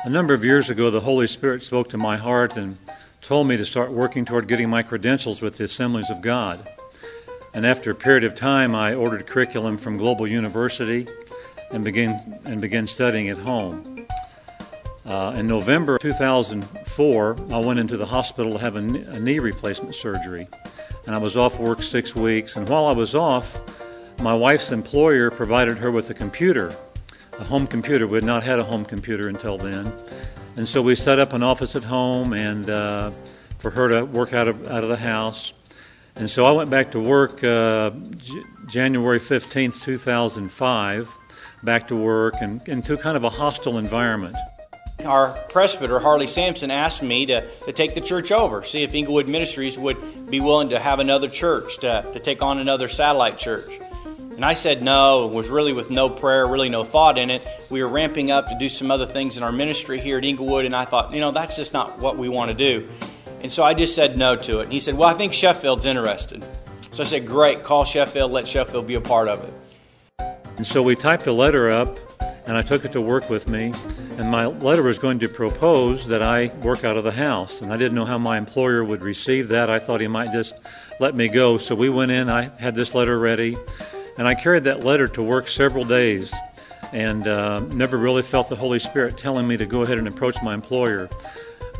A number of years ago, the Holy Spirit spoke to my heart and told me to start working toward getting my credentials with the Assemblies of God. And after a period of time, I ordered curriculum from Global University and began studying at home. In November 2004, I went into the hospital to have a knee replacement surgery, and I was off work 6 weeks. And while I was off, my wife's employer provided her with a computer, a home computer. We had not had a home computer until then. And so we set up an office at home and for her to work out of the house. And so I went back to work January 15th, 2005, back to work and into kind of a hostile environment. Our presbyter, Harley Sampson, asked me to take the church over, see if Inglewood Ministries would be willing to have another church, to take on another satellite church. And I said no. It was really with no prayer, really no thought in it. We were ramping up to do some other things in our ministry here at Inglewood, and I thought, that's just not what we want to do. And so I just said no to it. And he said, well, I think Sheffield's interested. So I said, great, call Sheffield, let Sheffield be a part of it. And so we typed a letter up, and I took it to work with me. And my letter was going to propose that I work out of the house. And I didn't know how my employer would receive that. I thought he might just let me go. So we went in, I had this letter ready. And I carried that letter to work several days and never really felt the Holy Spirit telling me to go ahead and approach my employer.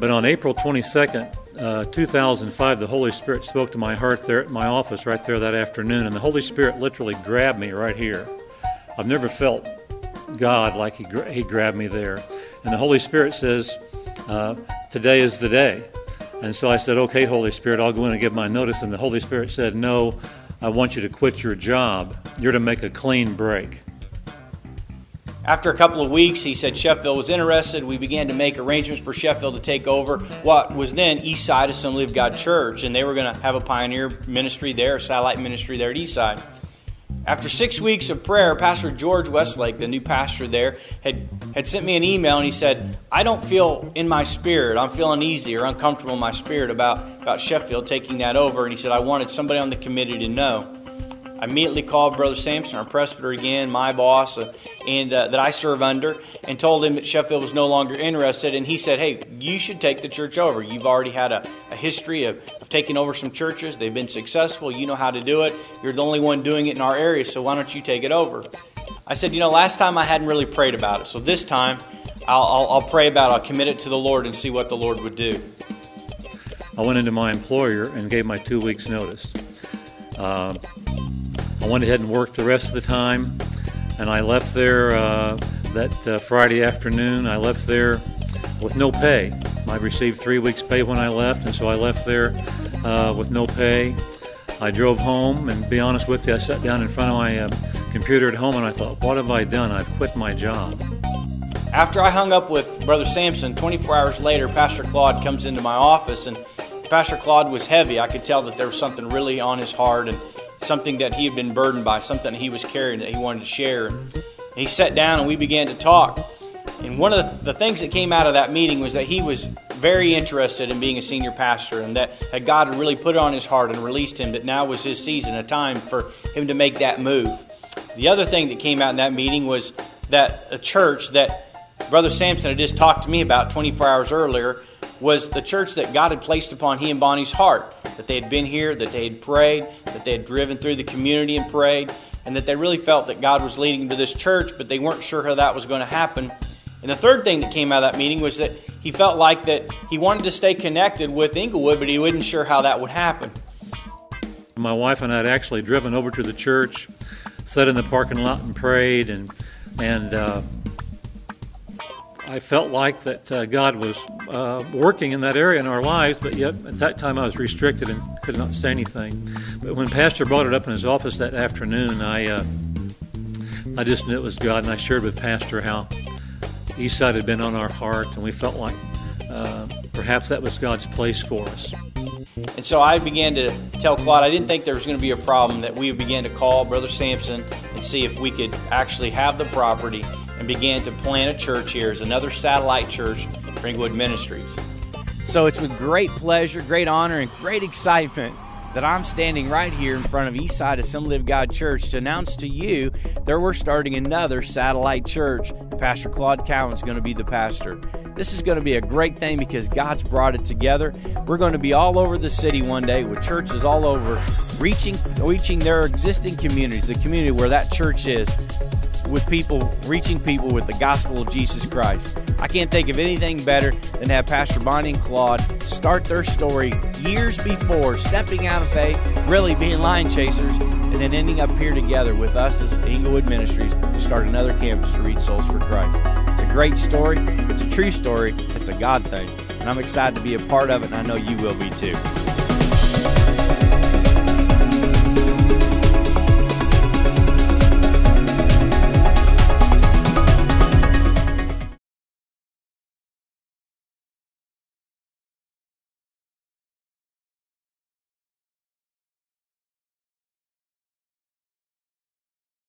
But on April 22nd, 2005, the Holy Spirit spoke to my heart there at my office right there that afternoon. And the Holy Spirit literally grabbed me right here. I've never felt God like He grabbed me there. And the Holy Spirit says, today is the day. And so I said, okay, Holy Spirit, I'll go in and give my notice. And the Holy Spirit said, no, I want you to quit your job. You're to make a clean break. After a couple of weeks, he said Sheffield was interested. We began to make arrangements for Sheffield to take over what was then Eastside Assembly of God Church. And they were going to have a pioneer ministry there, a satellite ministry there at Eastside. After 6 weeks of prayer, Pastor George Westlake, the new pastor there, had sent me an email, and he said, I don't feel in my spirit, I'm feeling uneasy or uncomfortable in my spirit about Sheffield taking that over. And he said, I wanted somebody on the committee to know. I immediately called Brother Sampson, our presbyter again, my boss, and that I serve under, and told him that Sheffield was no longer interested. And he said, hey, you should take the church over. You've already had a history of taking over some churches. They've been successful. You know how to do it. You're the only one doing it in our area, so why don't you take it over? I said, last time I hadn't really prayed about it, so this time I'll pray about it. I'll commit it to the Lord and see what the Lord would do. I went into my employer and gave my 2 weeks' notice. I went ahead and worked the rest of the time, and I left there that Friday afternoon. I left there with no pay. I received 3 weeks' pay when I left, and so I left there with no pay. I drove home, and to be honest with you, I sat down in front of my computer at home, and I thought, what have I done? I've quit my job. After I hung up with Brother Sampson, 24 hours later, Pastor Claude comes into my office, and Pastor Claude was heavy. I could tell that there was something really on his heart, and something that he had been burdened by, something that he was carrying that he wanted to share. And he sat down and we began to talk. And one of the things that came out of that meeting was that he was very interested in being a senior pastor, and that God had really put it on his heart and released him, that now was his season, a time for him to make that move. The other thing that came out in that meeting was that a church that Brother Sampson had just talked to me about 24 hours earlier was the church that God had placed upon he and Bonnie's heart, that they had been here, that they had prayed, that they had driven through the community and prayed, and that they really felt that God was leading them to this church, but they weren't sure how that was going to happen. And the third thing that came out of that meeting was that he felt like that he wanted to stay connected with Inglewood, but he wasn't sure how that would happen. My wife and I had actually driven over to the church, sat in the parking lot and prayed, and I felt like that God was working in that area in our lives, but yet at that time I was restricted and could not say anything. But when Pastor brought it up in his office that afternoon, I just knew it was God, and I shared with Pastor how Eastside had been on our heart, and we felt like perhaps that was God's place for us. And so I began to tell Claude I didn't think there was going to be a problem, that we began to call Brother Sampson and see if we could actually have the property, and began to plant a church here as another satellite church for Inglewood Ministries. So it's with great pleasure, great honor, and great excitement that I'm standing right here in front of Eastside Assembly of God Church to announce to you that we're starting another satellite church. Pastor Claude Cowan's going to be the pastor. This is going to be a great thing because God's brought it together. We're going to be all over the city one day with churches all over, reaching their existing communities, the community where that church is, with people, reaching people with the gospel of Jesus Christ. I can't think of anything better than to have Pastor Bonnie and Claude start their story years before, stepping out of faith, really being lion chasers, and then ending up here together with us as Inglewood Ministries to start another campus to reach souls for Christ. It's a great story. It's a true story. It's a God thing. And I'm excited to be a part of it, and I know you will be too.